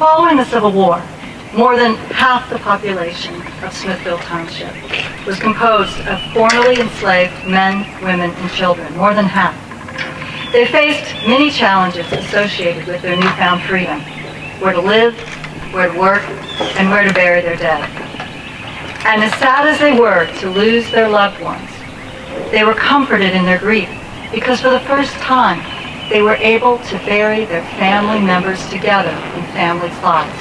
following the Civil War, more than half the population of Smithville Township was composed of formerly enslaved men, women, and children, more than half. They faced many challenges associated with their newfound freedom: where to live, where to work, and where to bury their dead. And as sad as they were to lose their loved ones, they were comforted in their grief because for the first time they were able to bury their family members together in family plots.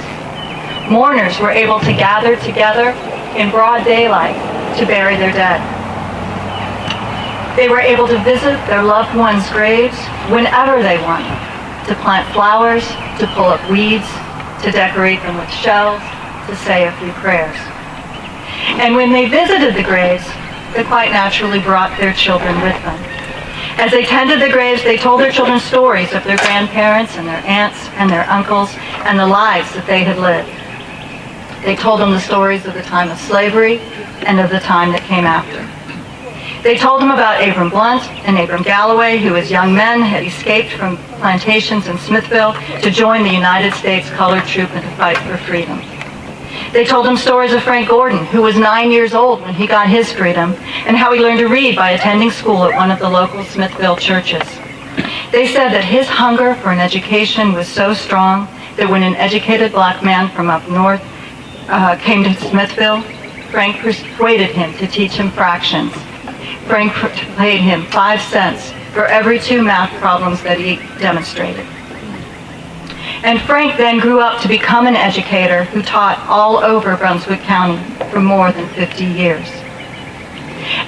Mourners were able to gather together in broad daylight to bury their dead. They were able to visit their loved ones' graves whenever they wanted, to plant flowers, to pull up weeds, to decorate them with shells, to say a few prayers. And when they visited the graves, they quite naturally brought their children with them. As they tended the graves, they told their children stories of their grandparents and their aunts and their uncles and the lives that they had lived. They told them the stories of the time of slavery and of the time that came after. They told them about Abram Blunt and Abram Galloway, who as young men had escaped from plantations in Smithville to join the United States Colored Troop and to fight for freedom. They told them stories of Frank Gordon, who was 9 years old when he got his freedom, and how he learned to read by attending school at one of the local Smithville churches. They said that his hunger for an education was so strong that when an educated black man from up north came to Smithville, Frank persuaded him to teach him fractions. Frank paid him 5 cents for every 2 math problems that he demonstrated. And Frank then grew up to become an educator who taught all over Brunswick County for more than 50 years.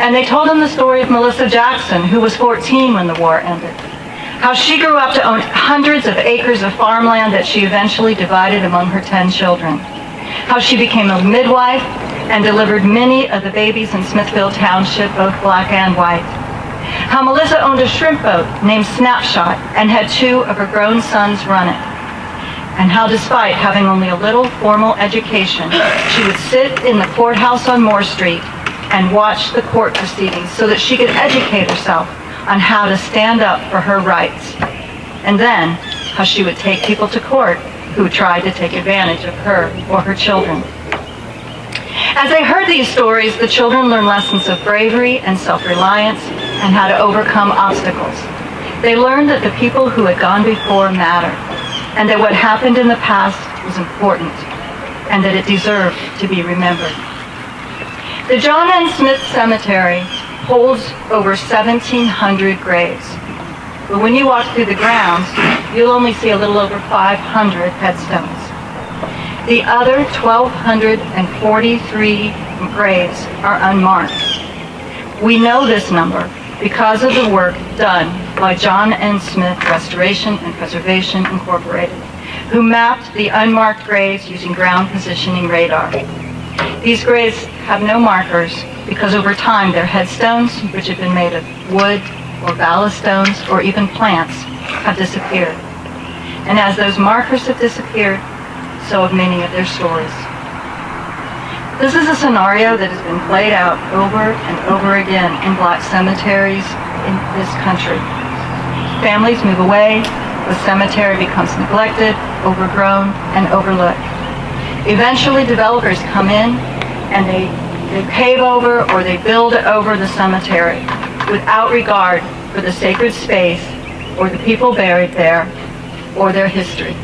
And they told him the story of Melissa Jackson, who was 14 when the war ended. How she grew up to own hundreds of acres of farmland that she eventually divided among her 10 children. How she became a midwife and delivered many of the babies in Smithville Township, both black and white. How Melissa owned a shrimp boat named Snapshot and had 2 of her grown sons run it. And how despite having only a little formal education, she would sit in the courthouse on Moore Street and watch the court proceedings so that she could educate herself on how to stand up for her rights. And then how she would take people to court who tried to take advantage of her or her children. As they heard these stories, the children learned lessons of bravery and self-reliance and how to overcome obstacles. They learned that the people who had gone before mattered, and that what happened in the past was important, and that it deserved to be remembered. The John N. Smith Cemetery holds over 1,700 graves. But when you walk through the grounds, you'll only see a little over 500 headstones. The other 1,243 graves are unmarked. We know this number because of the work done by John N. Smith Restoration and Preservation Incorporated, who mapped the unmarked graves using ground positioning radar. These graves have no markers because over time their headstones, which have been made of wood or ballast stones or even plants, have disappeared. And as those markers have disappeared, so have many of their stories. This is a scenario that has been played out over and over again in black cemeteries in this country. Families move away, the cemetery becomes neglected, overgrown, and overlooked. Eventually developers come in and they pave over or they build over the cemetery without regard for the sacred space or the people buried there or their history.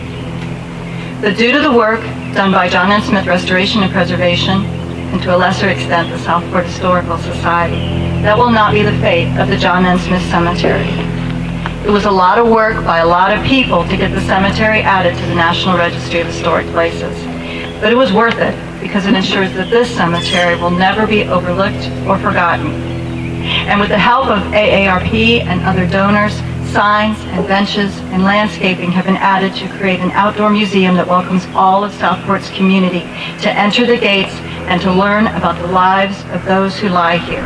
But due to the work done by John N. Smith Restoration and Preservation, and to a lesser extent the Southport Historical Society, that will not be the fate of the John N. Smith Cemetery. It was a lot of work by a lot of people to get the cemetery added to the National Registry of Historic Places. But it was worth it because it ensures that this cemetery will never be overlooked or forgotten. And with the help of AARP and other donors, signs and benches and landscaping have been added to create an outdoor museum that welcomes all of Southport's community to enter the gates and to learn about the lives of those who lie here.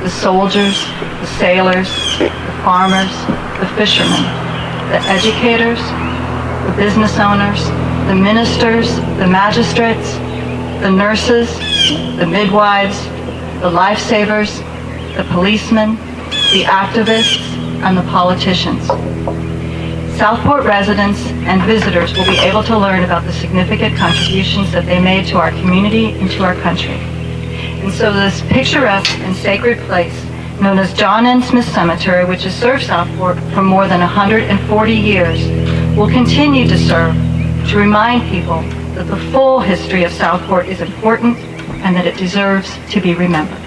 The soldiers, the sailors, the farmers, the fishermen, the educators, the business owners, the ministers, the magistrates, the nurses, the midwives, the lifesavers, the policemen, the activists, and the politicians. Southport residents and visitors will be able to learn about the significant contributions that they made to our community and to our country. And so this picturesque and sacred place, known as John N. Smith Cemetery, which has served Southport for more than 140 years, will continue to serve to remind people that the full history of Southport is important and that it deserves to be remembered.